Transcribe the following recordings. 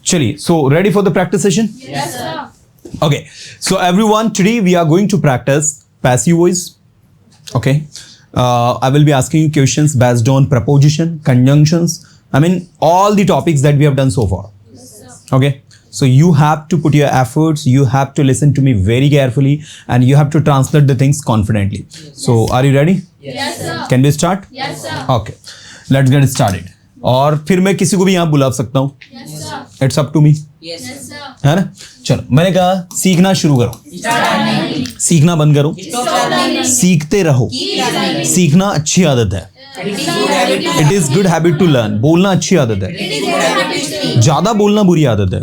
चलिए, so ready for the practice session? Yes, sir. Okay, so everyone, today we are going to practice passive voice. Okay, I will be asking you questions based on preposition, conjunctions. I mean, all the topics that we have done so far. Yes, sir. Okay, so you have to put your efforts, you have to listen to me very carefully, and you have to translate the things confidently. So are you ready? Yes, sir. Can we start? Yes, sir. Okay, let's get started. और फिर मैं किसी को भी यहाँ बुला सकता हूँ. Yes, sir. It's up to me. Yes, sir. है ना? चलो, मैंने कहा सीखना शुरू करो, सीखना बंद करो, सीखते रहो. सीखना अच्छी आदत है. It is good habit to learn. बोलना अच्छी आदत है. ज्यादा बोलना बुरी आदत है.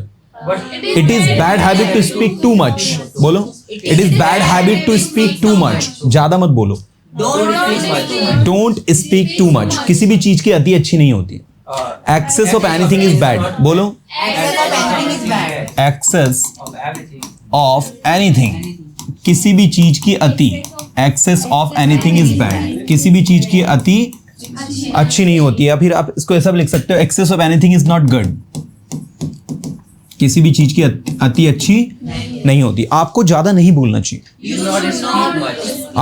It is bad habit to speak too much. बोलो, it is bad habit to speak too much. ज्यादा मत बोलो. Don't speak too much. किसी भी चीज की अति अच्छी नहीं होती. Excess of anything is bad. बोलो, एक्सेस ऑफ एनीथिंग. किसी भी चीज की अति. Excess of anything is bad. किसी भी चीज की अति अच्छी नहीं होती है. या फिर आप इसको ऐसा भी लिख सकते हो, excess of anything is not good. किसी भी चीज की अति अच्छी नहीं होती. आपको ज्यादा नहीं बोलना चाहिए.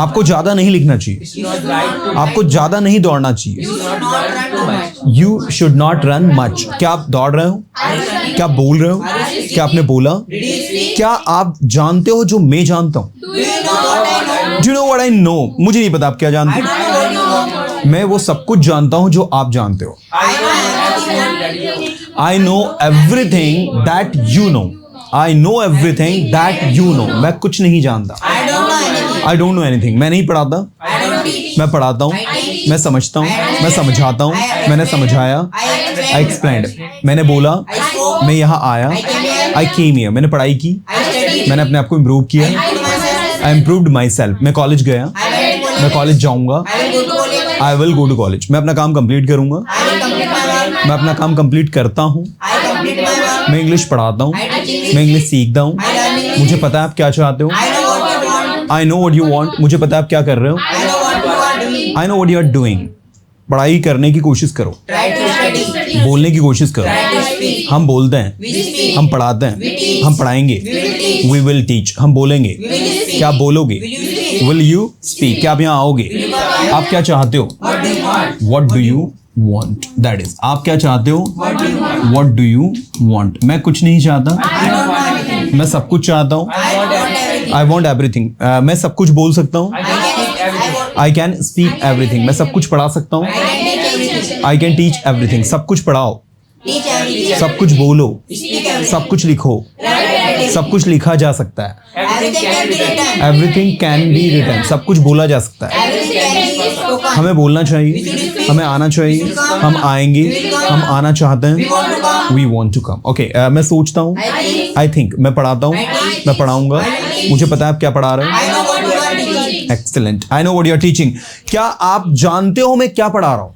आपको ज्यादा नहीं लिखना चाहिए. आपको ज्यादा नहीं दौड़ना चाहिए. You should not run much. क्या आप दौड़ रहे हो? क्या बोल रहे हो? क्या आपने बोला? क्या आप जानते हो जो मैं जानता हूं? Do you know what I know? मुझे नहीं पता आप क्या जानते हो. मैं वो सब कुछ जानता हूं जो आप जानते हो. I know everything that you know. I know everything that you know. मैं कुछ नहीं जानता. I don't know anything. मैं नहीं पढ़ाता. मैं पढ़ाता हूँ. मैं समझता हूँ. मैं समझाता हूँ. मैंने समझाया. I explained. मैंने बोला. मैं यहाँ आया. I came here. मैंने पढ़ाई की. मैंने अपने आप को इम्प्रूव किया. I improved myself. मैं कॉलेज गया. मैं कॉलेज जाऊंगा. I will go to college. मैं अपना काम कंप्लीट करूंगा. मैं अपना काम कंप्लीट करता हूँ. मैं इंग्लिश पढ़ाता हूँ. मैं इंग्लिश सीखता हूँ. मुझे पता है आप क्या चाहते हो. I know what you want. मुझे पता है आप क्या कर रहे हो. I know what you are doing. पढ़ाई करने की कोशिश करो. बोलने की कोशिश करो. हम बोलते हैं. हम पढ़ाते हैं. हम पढ़ाएंगे. We will teach. हम बोलेंगे. क्या आप बोलोगे? Will you speak. क्या आप यहाँ आओगे? आप क्या चाहते हो? What do you want. That is, आप क्या चाहते हो? What do you want? मैं कुछ नहीं चाहता. मैं सब कुछ चाहता हूँ. I want everything. मैं सब कुछ बोल सकता हूँ. I can speak everything. मैं सब कुछ पढ़ा सकता हूँ. I can teach everything. सब कुछ पढ़ाओ. सब कुछ बोलो. सब कुछ लिखो. सब कुछ लिखा जा सकता है. Everything can be written. सब कुछ बोला जा सकता है. हमें बोलना चाहिए. हमें आना चाहिए. हम आएंगे. हम आना चाहते हैं. We want to come. Okay, मैं सोचता हूँ. I think. मैं पढ़ाता हूँ. मैं पढ़ाऊंगा. मुझे पता है आप क्या पढ़ा रहे हो. Excellent. I know what you are teaching. क्या आप जानते हो मैं क्या पढ़ा रहा हूँ?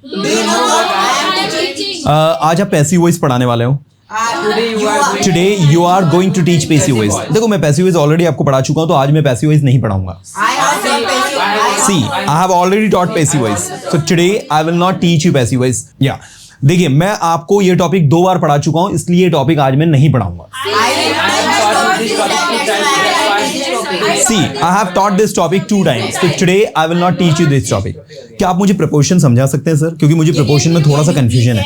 आज आप पैसिव वॉइस पढ़ाने वाले हो. Today you are going to teach passive voice. देखो, मैं पैसिव वॉइस ऑलरेडी आपको पढ़ा चुका हूं, तो आज मैं पैसिव वॉइस नहीं पढ़ाऊंगा. See, I have already taught passive voice, so today I will not teach you passive voice. या देखिए, मैं आपको ये टॉपिक 2 बार पढ़ा चुका हूं, इसलिए ये टॉपिक आज मैं नहीं पढ़ाऊंगा. See, I have taught this topic 2 times. So today I will not teach you this topic. क्या आप मुझे प्रपोजिशन समझा सकते हैं सर? क्योंकि मुझे प्रपोजिशन में थोड़ा सा कंफ्यूजन है.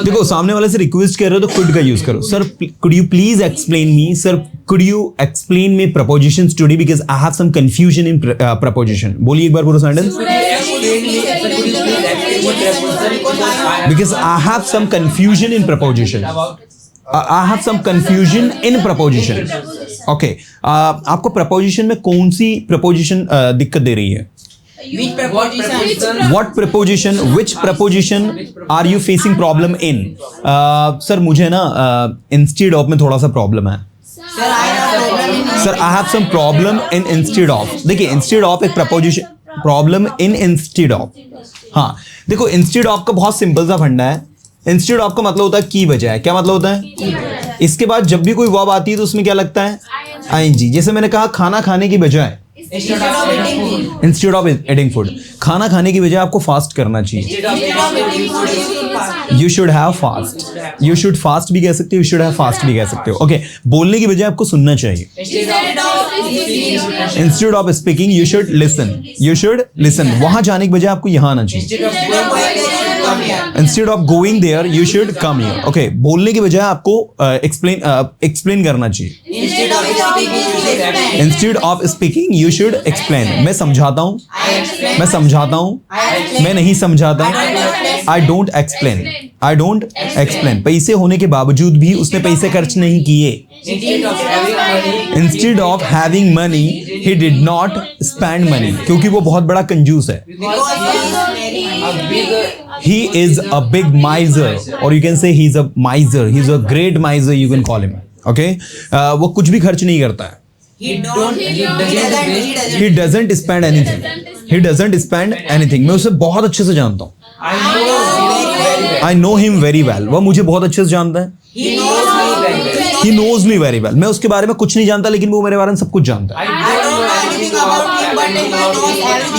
देखो, सामने वाले से रिक्वेस्ट कर रहे हो तो कुड का यूज करो. Sir, could you please explain me? Sir, could you explain me prepositions today because I have some confusion in preposition. बोलिए एक बार पूरा sentence. Because I have some confusion in preposition. I have some confusion in preposition. Okay. आपको preposition में कौन सी preposition दिक्कत दे रही है? Which preposition? What preposition? Which preposition are you facing problem in? Sir, मुझे ना instead of में थोड़ा सा प्रॉब्लम है. Sir, I have some problem in instead of. देखिए, instead of एक preposition. Problem in instead of. हाँ, देखो, इंस्टेड ऑफ का बहुत सिंपल सा फंडा है. इंस्टेड ऑफ का मतलब होता है की बजाय. क्या मतलब होता है? इसके बाद जब भी कोई वर्ब आती है तो उसमें क्या लगता है? आईएनजी. जैसे मैंने कहा खाना खाने की बजाय. Instead of eating food. Instead of eating food, खाना खाने की बजाय आपको फास्ट करना चाहिए. Instead of eating food, you should fast. You should have fast, you should fast भी कह सकते हो, यू शुड हैव फास्ट भी कह सकते हो. ओके, बोलने की बजाय आपको सुनना चाहिए. Instead of speaking, instead of speaking you should listen, you should listen. वहां जाने की बजाय आपको यहाँ आना चाहिए. instead of going there, you should come here. Instead of going there you should come here. Okay, बोलने की बजाय आपको एक्सप्लेन करना चाहिए. Instead of speaking, you should explain. Instead of speaking you should explain. मैं समझाता हूँ, I explain. मैं समझाता हूँ, I explain. मैं नहीं समझाता. I don't explain, I don't explain. पैसे होने के बावजूद भी उसने पैसे खर्च नहीं किए. Instead of having money, instead of having money he did not spend money. क्योंकि वो बहुत बड़ा कंजूस है. because he is a big He is a big miser, or you can say he's a miser. He's a great miser, you can call him. Okay? वो कुछ भी खर्च नहीं करता है. he doesn't He doesn't spend anything. He doesn't spend anything. मैं उसे बहुत अच्छे से जानता हूँ. I know him very well. वो मुझे बहुत अच्छे से जानता है. he knows me very well. He knows me very well. मैं उसके बारे में कुछ नहीं जानता, लेकिन वो मेरे बारे में सब कुछ जानता है. I don't know anything about him, but he knows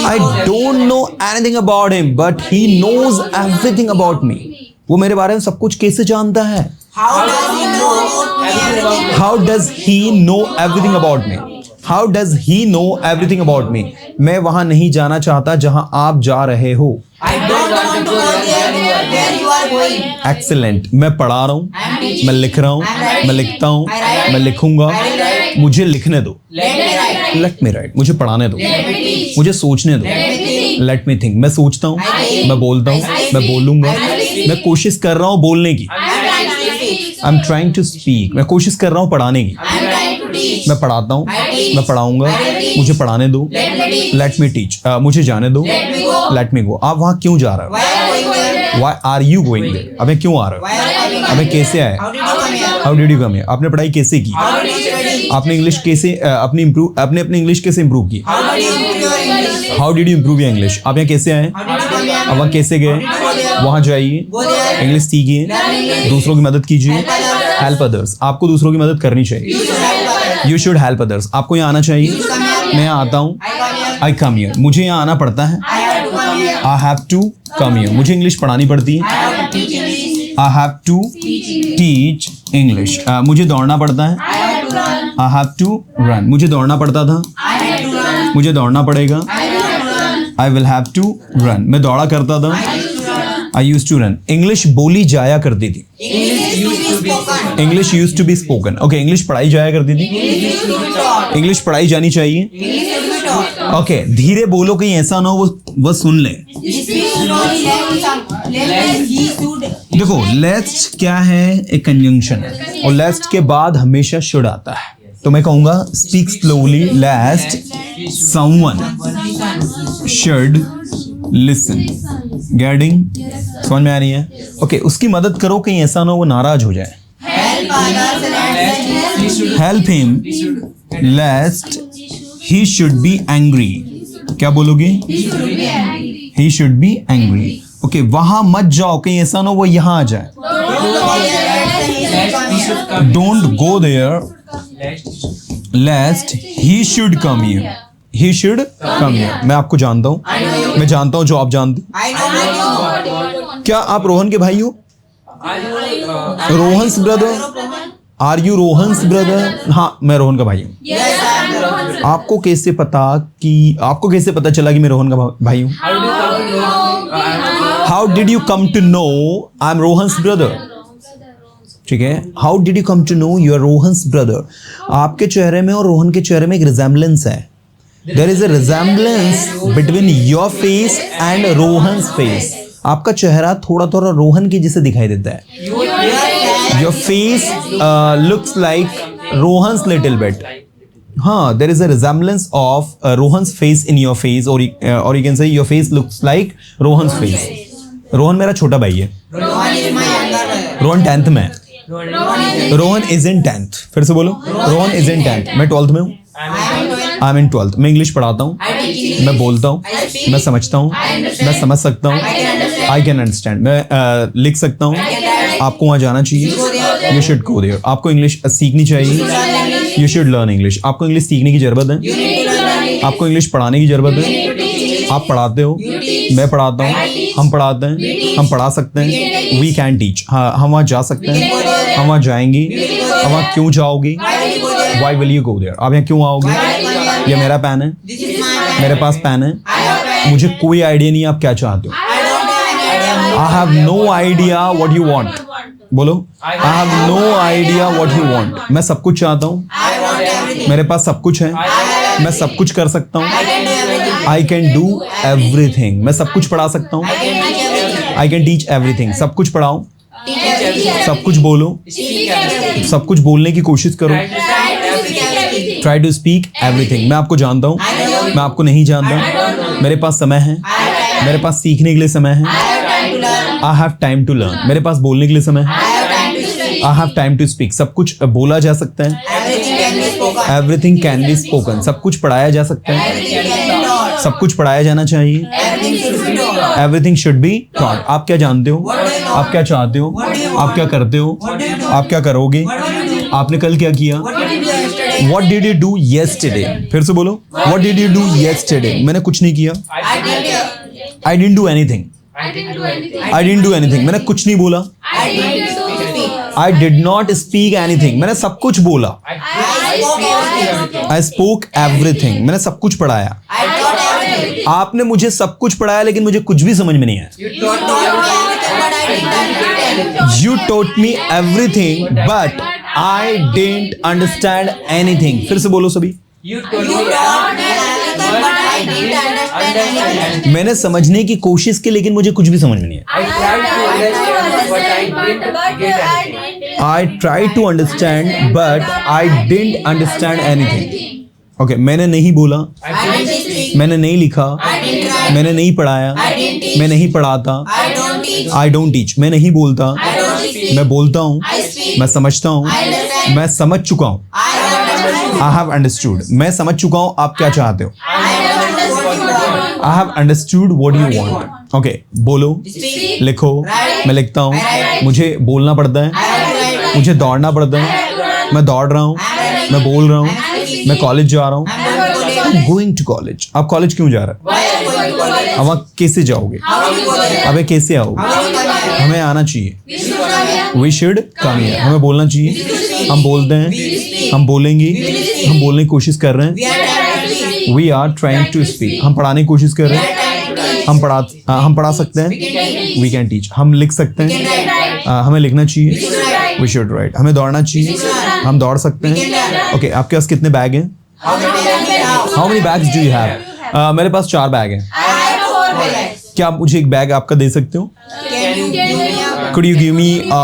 I don't know anything about him, but he knows everything. everything about me. वो मेरे बारे में सब कुछ कैसे जानता है? How does he know everything? How does he know everything about me? How does he know everything about me? मैं वहां नहीं जाना चाहता जहां आप जा रहे हो. I don't want to go there where you are going. Excellent. मैं पढ़ा रहा हूँ, मैं लिख रहा हूँ, मैं लिखता हूँ, मैं लिखूंगा. मुझे लिखने दो. Let me write. Let me write. मुझे पढ़ाने दो, मुझे सोचने दो. Let me think. मैं सोचता हूँ, मैं बोलता हूँ, मैं बोलूंगा. मैं कोशिश कर रहा हूँ बोलने की. I'm trying to speak. मैं कोशिश कर रहा हूँ पढ़ाने की. I'm trying to teach. मैं पढ़ाता हूँ, मैं पढ़ाऊंगा. मुझे पढ़ाने दो. Let me teach. मुझे जाने दो. Let me go. आप वहाँ क्यों जा रहे हो? Why are you going there? Why are you going there? अबे क्यों आ रहे Why हो? are you coming? अबे कैसे आए? How did you come here? How did you come here? आपने पढ़ाई कैसे की? How did you study? आपने इंग्लिश कैसे अपनी इंग्लिश कैसे इम्प्रूव की? How did you improve your English? How did you improve your English? आप यहाँ कैसे आए? How did you come here? अब वहाँ कैसे गए? वहाँ जाइए, Go there. इंग्लिश सीखिए, दूसरों की मदद कीजिए. Help others. आपको दूसरों की मदद करनी चाहिए. You should help others. You should help others. आपको यहाँ आना चाहिए. You come here. मैं यहाँ आता हूँ. I come here. I come here. मुझे यहाँ आना पड़ता है. I have to come here. I have to come here. मुझे इंग्लिश पढ़ानी पड़ती है. I have to teach English. I have to teach English. मुझे दौड़ना पड़ता है. I have to run. I have to run. मुझे दौड़ना पड़ता था. I have to run. मुझे दौड़ना पड़ेगा. I have to run. I will have to run. मैं दौड़ा करता था. I used to run. I use to run. English बोली जाया करती थी. English used to be spoken. English use to be spoken. Okay, English पढ़ाई जाया करती थी. English used to be taught. English पढ़ाई जानी चाहिए. English used to be taught. Okay, धीरे बोलो, कहीं ऐसा ना हो वो सुन ले. Speak slowly. Let he should. देखो, लेस्ट क्या है? एक कंजंक्शन है, और लेस्ट के बाद हमेशा शुड आता है. तो मैं कहूंगा speak slowly. Lest someone should listen. Getting? समझ में आ रही है? ओके, उसकी मदद करो, कहीं ऐसा ना हो वो नाराज हो जाए. Help others and help him lest he should be angry. क्या बोलोगे? He should be angry. Okay, वहां मत जाओ, कहीं ऐसा ना हो वो यहाँ आ जाए. Don't go there lest he should come here. He should come here. मैं आपको जानता हूँ, मैं जानता हूँ जो आप जानते. I know. क्या आप रोहन के भाई हो? Rohan's brother. Are you Rohan's brother? हाँ, मैं रोहन का भाई हूँ. Yes, I am the आपको कैसे पता चला कि मैं रोहन का भाई हूँ? How did you come to know I am Rohan's brother? ठीक है, how did you come to know you are Rohan's brother? आपके चेहरे में और रोहन के चेहरे में एक रिजेम्बलेंस है. There is a resemblance between your face and Rohan's face. आपका चेहरा थोड़ा थोड़ा रोहन की जैसे दिखाई देता है. Your face looks like Rohan's little bit. हाँ, there is a resemblance of Rohan's face in your face, or you can say your face looks like Rohan's face. Rohan मेरा छोटा भाई है. Rohan is my younger brother. Rohan 10th में है. Rohan is in 10th. फिर से बोलो. Rohan is in 10th. मैं 12th में हूँ. I am in 12th. मैं इंग्लिश पढ़ाता हूँ, मैं बोलता हूँ, मैं समझता हूँ, मैं समझ सकता हूँ. I can understand. मैं लिख सकता हूँ. आपको वहाँ जाना चाहिए. You should go there. आपको इंग्लिश सीखनी चाहिए. You should learn English. आपको इंग्लिश सीखने की जरूरत है. आपको इंग्लिश पढ़ाने की जरूरत है? आप पढ़ाते हो, मैं पढ़ाता हूँ, हम पढ़ाते हैं, हम पढ़ा सकते हैं। We can teach. हाँ, हम वहाँ जा सकते हैं, हम वहाँ जाएंगे। हम वहाँ क्यों जाओगे? Why will you go there? आप यहाँ क्यों आओगे? ये मेरा पेन है, मेरे पास पेन है, मुझे कोई आइडिया नहीं आप क्या चाहते हो। I have no idea what you want. बोलो, I have no idea what you want. मैं सब कुछ चाहता हूँ, मेरे पास सब कुछ है, मैं सब कुछ कर सकता हूँ। I can do everything. मैं सब कुछ पढ़ा सकता हूँ। I can teach everything. सब कुछ पढ़ाओ, सब कुछ बोलो, सब कुछ बोलने की कोशिश करो। Try to speak everything. मैं आपको जानता हूँ, मैं आपको नहीं जानता। मेरे पास समय है, मेरे पास सीखने के लिए समय है। I have time to learn. मेरे पास बोलने के लिए समय है। I have time to speak. सब कुछ बोला जा सकता है। Everything can be spoken. सब कुछ पढ़ाया जा सकता है, सब कुछ पढ़ाया जाना चाहिए। Everything should be taught. आप क्या जानते हो, आप क्या चाहते हो, आप क्या करते हो, आप क्या करोगे, आपने कल क्या किया? What did you do yesterday? फिर से बोलो, What did you do yesterday? मैंने कुछ नहीं किया। I didn't do anything. I didn't do anything. मैंने कुछ नहीं बोला। I did not speak anything. मैंने सब कुछ बोला। I spoke everything. मैंने सब कुछ पढ़ाया। आपने मुझे सब कुछ पढ़ाया लेकिन मुझे कुछ भी समझ में नहीं आया। You taught me everything but I didn't understand anything. फिर से बोलो सभी। मैंने समझने की कोशिश की लेकिन मुझे कुछ भी समझ में नहीं आया। I tried to understand but I didn't understand anything. Okay, मैंने नहीं बोला, मैंने नहीं लिखा, मैंने नहीं पढ़ाया, मैं नहीं पढ़ाता। I don't teach. मैं नहीं बोलता, मैं बोलता हूँ, मैं समझता हूँ, मैं समझ चुका हूँ। I have understood. मैं समझ चुका हूँ आप क्या चाहते हो। I have understood what you want. Okay, बोलो, लिखो, मैं लिखता हूँ, मुझे बोलना पड़ता है, मुझे दौड़ना पड़ता है, मैं दौड़ रहा हूँ, मैं बोल रहा हूँ, मैं कॉलेज जा रहा हूँ। Going to college. आप कॉलेज क्यों जा रहे हैं? अब वहाँ कैसे जाओगे? अबे कैसे आओगे? हमें आना चाहिए। We should come here. हमें बोलना चाहिए। हम बोलते हैं, हम बोलेंगे, हम बोलने की कोशिश कर रहे हैं। We are trying to speak. हम पढ़ाने की कोशिश कर रहे हैं। हम पढ़ा सकते हैं। We can teach. हम लिख सकते हैं। हमें लिखना चाहिए। We should write. हमें दौड़ना चाहिए। हम दौड़ सकते हैं। ओके, आपके पास कितने बैग हैं? How many bags do you have? मेरे पास 4 बैग हैं। क्या आप मुझे एक बैग आपका दे सकते हो? Could you give me a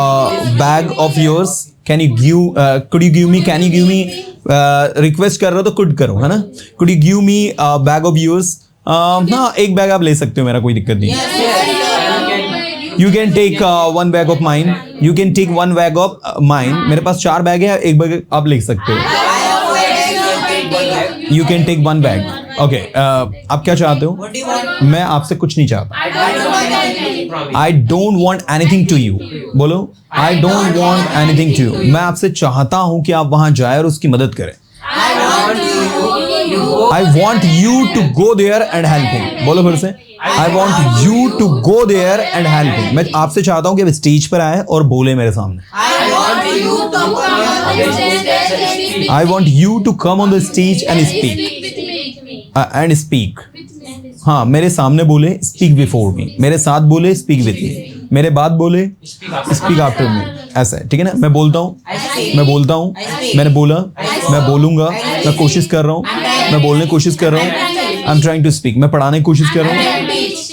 bag of yours? Can you give me request कर रहे हो तो could करो, है ना? Could you give me a bag of yours? हाँ, एक बैग आप ले सकते हो, मेरा कोई दिक्कत नहीं। You can take one bag of mine. You can take one bag of mine. मेरे पास 4 बैग है, एक बैग आप ले सकते हो। You can take one bag. Okay, आप क्या चाहते हो? मैं आपसे कुछ नहीं चाहता। I don't want anything to you. बोलो, I don't want anything to you. मैं आपसे चाहता हूँ कि आप वहाँ जाए और उसकी मदद करें। I want you to go there and help him. बोलो फिर से। I want you to go there and help him. मैं आपसे चाहता हूँ कि आप स्टेज पर आए और बोले मेरे सामने। I want you to come on the stage and speak. हाँ, मेरे सामने बोले, speak before me. मेरे साथ बोले, speak with me. मेरे बाद बोले, speak after me. ऐसा है, ठीक है ना? मैं बोलता हूँ, मैंने बोला, मैं बोलूंगा, मैं कोशिश कर रहा हूँ, मैं बोलने की कोशिश कर रहा हूँ। I'm trying to speak. मैं पढ़ाने की कोशिश कर रहा हूँ।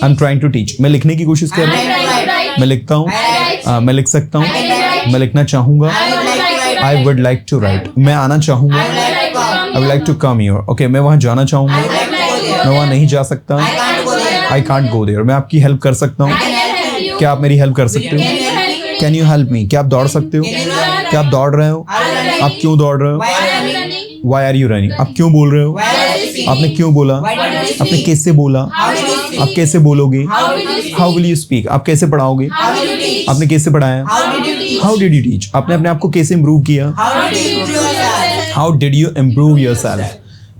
I'm trying to teach. मैं लिखने की कोशिश कर रहा हूँ। मैं लिखता हूँ, मैं लिख सकता हूँ, मैं लिखना चाहूँगा। I would like to write. मैं आना चाहूँगा। I would like to come here. Okay, मैं वहाँ जाना चाहूँगा। मैं वहाँ नहीं जा सकता। I can't go there. मैं आपकी हेल्प कर सकता हूँ। क्या आप मेरी हेल्प कर सकते हो? Can you help me? क्या आप दौड़ सकते हो? क्या आप दौड़ रहे हो? आप क्यों दौड़ रहे हो? Why are you running? आप क्यों बोल रहे हो? आपने क्यों बोला? आपने कैसे बोला? आप कैसे बोलोगे? How will you speak? आप कैसे पढ़ाओगे? आपने कैसे पढ़ाया? How did you teach? आपने अपने आप को कैसे इम्प्रूव किया? How did you improve yourself?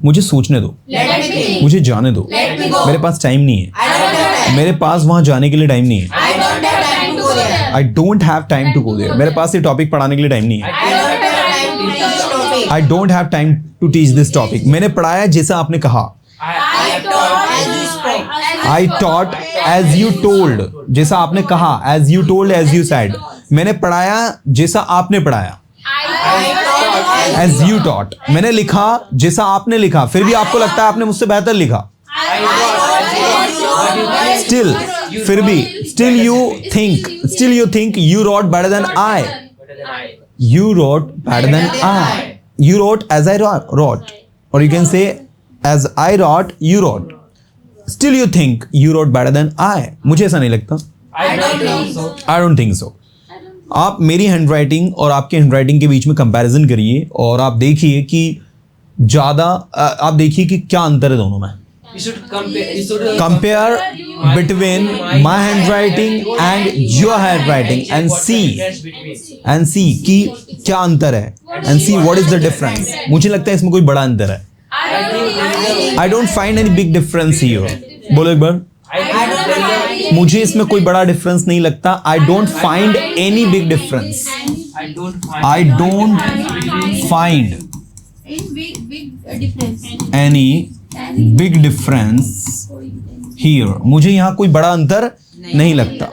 मुझे सोचने दो, मुझे जाने दो, मेरे पास टाइम नहीं है, मेरे पास वहां जाने के लिए टाइम नहीं है, I don't have time to go there, मेरे पास ये टॉपिक पढ़ाने के लिए टाइम नहीं है, I don't have time to teach this topic. मैंने पढ़ाया जैसा आपने कहा, I taught as you told, जैसा आपने कहा, as you told, as you said. मैंने पढ़ाया जैसा आपने पढ़ाया, एज यू टॉट। मैंने लिखा जैसा आपने लिखा, फिर भी आपको लगता है आपने मुझसे बेहतर लिखा, स्टिल, फिर भी still you think you wrote better than I, you wrote better than I, you wrote as I wrote, or you can say as I wrote you wrote, still you think you wrote better than I। मुझे ऐसा नहीं लगता, I don't think so। आप मेरी handwriting और आपके handwriting के बीच में कंपैरिजन करिए और आप देखिए कि आप देखिए कि क्या अंतर है दोनों में। Compare between my handwriting and your handwriting and see कि क्या अंतर है, and see what is the difference। मुझे लगता है इसमें कोई बड़ा अंतर है। I don't find any big difference here। बोलो एक बार, मुझे इसमें कोई बड़ा डिफरेंस नहीं लगता। I don't find any big difference। I don't find any big difference here. मुझे यहाँ कोई बड़ा अंतर नहीं लगता।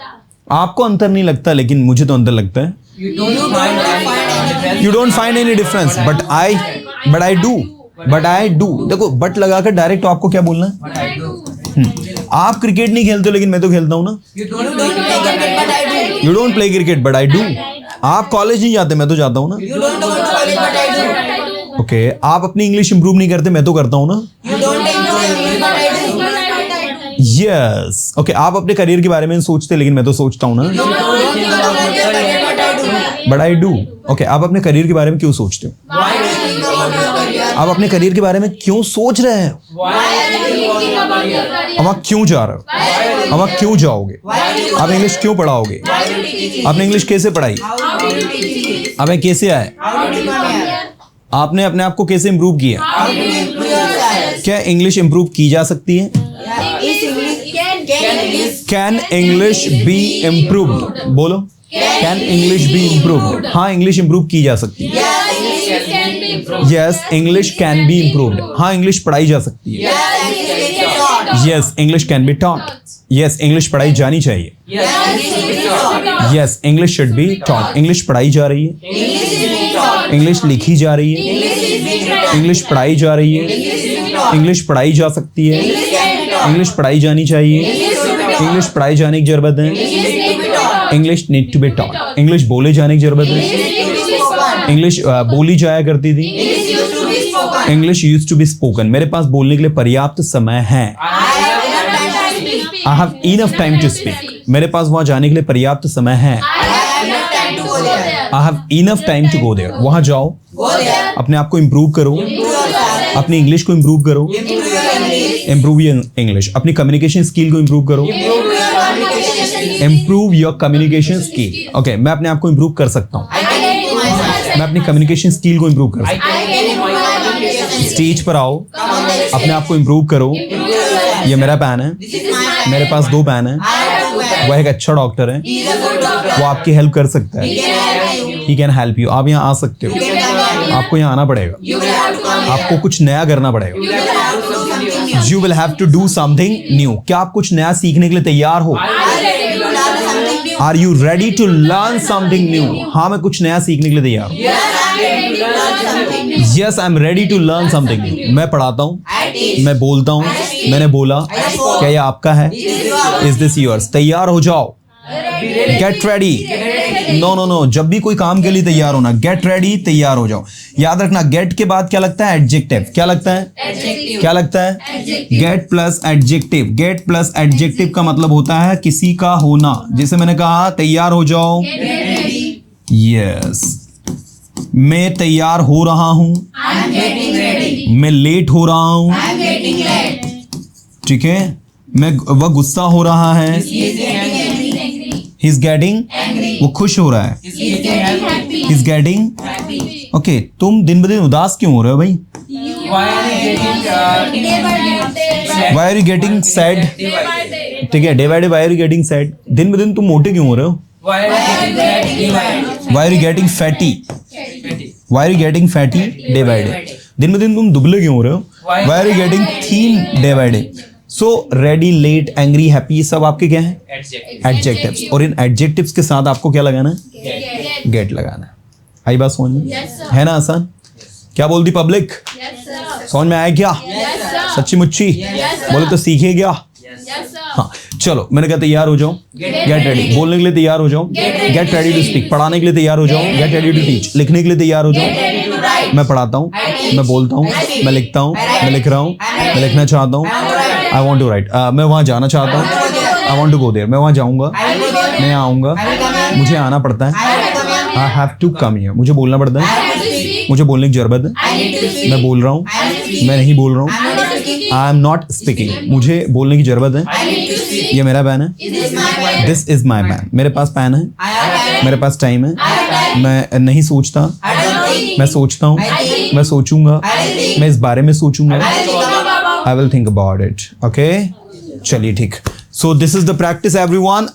आपको अंतर नहीं लगता, लेकिन मुझे तो अंतर लगता है। You don't find any difference but I do. देखो बट लगाकर डायरेक्ट आपको क्या बोलना है? आप क्रिकेट नहीं खेलते हो, लेकिन मैं तो खेलता हूं ना। You don't play cricket but I do. आप कॉलेज नहीं जाते, मैं तो जाता हूं ना। ओके आप अपनी इंग्लिश इंप्रूव नहीं करते, मैं तो करता हूं ना। यस ओके आप अपने करियर के बारे में सोचते, लेकिन मैं तो सोचता हूं ना। But I do. ओके आप अपने करियर के बारे में क्यों सोचते हो? आप अपने करियर के बारे में क्यों सोच रहे हैं? अब आप क्यों जा रहे हो? अब आप क्यों जाओगे? आप इंग्लिश क्यों पढ़ाओगे? आपने इंग्लिश कैसे पढ़ाई? अब कैसे आए? आपने अपने आप को कैसे इंप्रूव किया? क्या इंग्लिश इंप्रूव की जा सकती है? Can English be improved? बोलो, कैन इंग्लिश बी इम्प्रूव्ड? हाँ इंग्लिश इंप्रूव की जा सकती है। Yes English can be improved. हाँ इंग्लिश पढ़ाई जा सकती है। Yes English can be taught. Yes English पढ़ाई जानी चाहिए। Yes English should be taught. English पढ़ाई जा रही है, इंग्लिश लिखी जा रही है, इंग्लिश पढ़ाई जा रही है, इंग्लिश पढ़ाई जा सकती है, इंग्लिश पढ़ाई जानी चाहिए, इंग्लिश पढ़ाई जाने की जरूरत है, English need to be taught. English बोले जाने की जरूरत है, इंग्लिश बोली जाया करती थी, English used to be spoken. मेरे पास बोलने के लिए पर्याप्त समय है। I have enough time to speak. मेरे पास वहां जाने के लिए पर्याप्त समय है। I have enough time to go there. वहां जाओ, अपने आप को इंप्रूव करो, अपनी इंग्लिश को इंप्रूव करो, इंप्रूव योर इंग्लिश, अपनी कम्युनिकेशन स्किल को इंप्रूव करो, improve your communication skill. Okay मैं अपने आप को इंप्रूव कर सकता हूँ, मैं अपनी कम्युनिकेशन स्किल को इंप्रूव कर सकता हूँ। स्टेज पर आओ, अपने आप को इंप्रूव करो। ये मेरा पैन है, मेरे पास 2 पैन है। वह एक अच्छा डॉक्टर है, वो आपकी हेल्प कर सकता है। He can help you. आप यहाँ आ सकते हो, आपको यहाँ आना पड़ेगा, आपको कुछ नया करना पड़ेगा। You will have to do something new. क्या आप कुछ नया सीखने के लिए तैयार हो? Are you ready to learn something new? हाँ मैं कुछ नया सीखने के लिए तैयार हूँ। Yes I am ready to learn something new. मैं पढ़ाता हूँ, मैं बोलता हूँ, मैंने बोला। क्या ये आपका है? Is this yours? तैयार हो जाओ, गेट रेडी। नो जब भी कोई काम के लिए तैयार होना, गेट रेडी, तैयार हो जाओ। याद रखना गेट के बाद क्या लगता है? एडजेक्टिव। क्या लगता है? क्या लगता है? Gate plus adjective. Gate plus adjective का मतलब होता है किसी का होना। जैसे मैंने कहा तैयार हो जाओ, यस मैं तैयार हो रहा हूं, मैं लेट हो रहा हूं, ठीक है। वह गुस्सा हो रहा है, ही इज गेटिंग, वो खुश हो रहा है, ही इज गेटिंग। ओके तुम दिन ब दिन उदास क्यों हो रहे हो भाई? Why are you getting sad? ठीक है, day by day why are you getting sad? दिन ब दिन तुम मोटे क्यों हो रहे हो? Why are you getting fatty? Why are you getting fatty day by day? दिन ब दिन तुम दुबले क्यों हो रहे हो? Why are you getting thin day by day? So ready, late, angry, happy ये सब आपके क्या हैं? Adjectives. और इन adjectives के साथ आपको क्या लगाना है? Get लगाना है। आई बात समझ में? है ना आसान? क्या बोलती पब्लिक? समझ में आया क्या? सच्ची मुच्ची? बोले तो सीखे क्या? हाँ, चलो मैंने कहा तैयार हो जाओ, गेट रेडी। बोलने के लिए तैयार हो जाओ, गेट रेडी टू स्पीक। पढ़ाने के लिए तैयार हो जाओ, गेट रेडी टू टीच। लिखने के लिए तैयार हो जाओ। मैं पढ़ाता हूँ, मैं बोलता हूँ, मैं लिखता हूँ, मैं लिख रहा हूँ, मैं लिखना चाहता हूँ। I want to write. मैं वहाँ जाना चाहता हूँ। I want to go there. मैं वहाँ जाऊँगा, मैं आऊँगा, मुझे आना पड़ता है। I have to come here. मुझे बोलना पड़ता है, मुझे बोलने की जरूरत है। मैं बोल रहा हूँ, मैं नहीं बोल रहा हूँ। I am not speaking. मुझे बोलने की जरूरत है। ये मेरा पेन है, दिस इज माई पेन। मेरे पास पेन है, मेरे पास टाइम है। मैं नहीं सोचता, मैं सोचता हूँ, मैं सोचूंगा, मैं इस बारे में सोचूंगा। I will think about it. Okay, चलिए ठीक। So this is the practice everyone.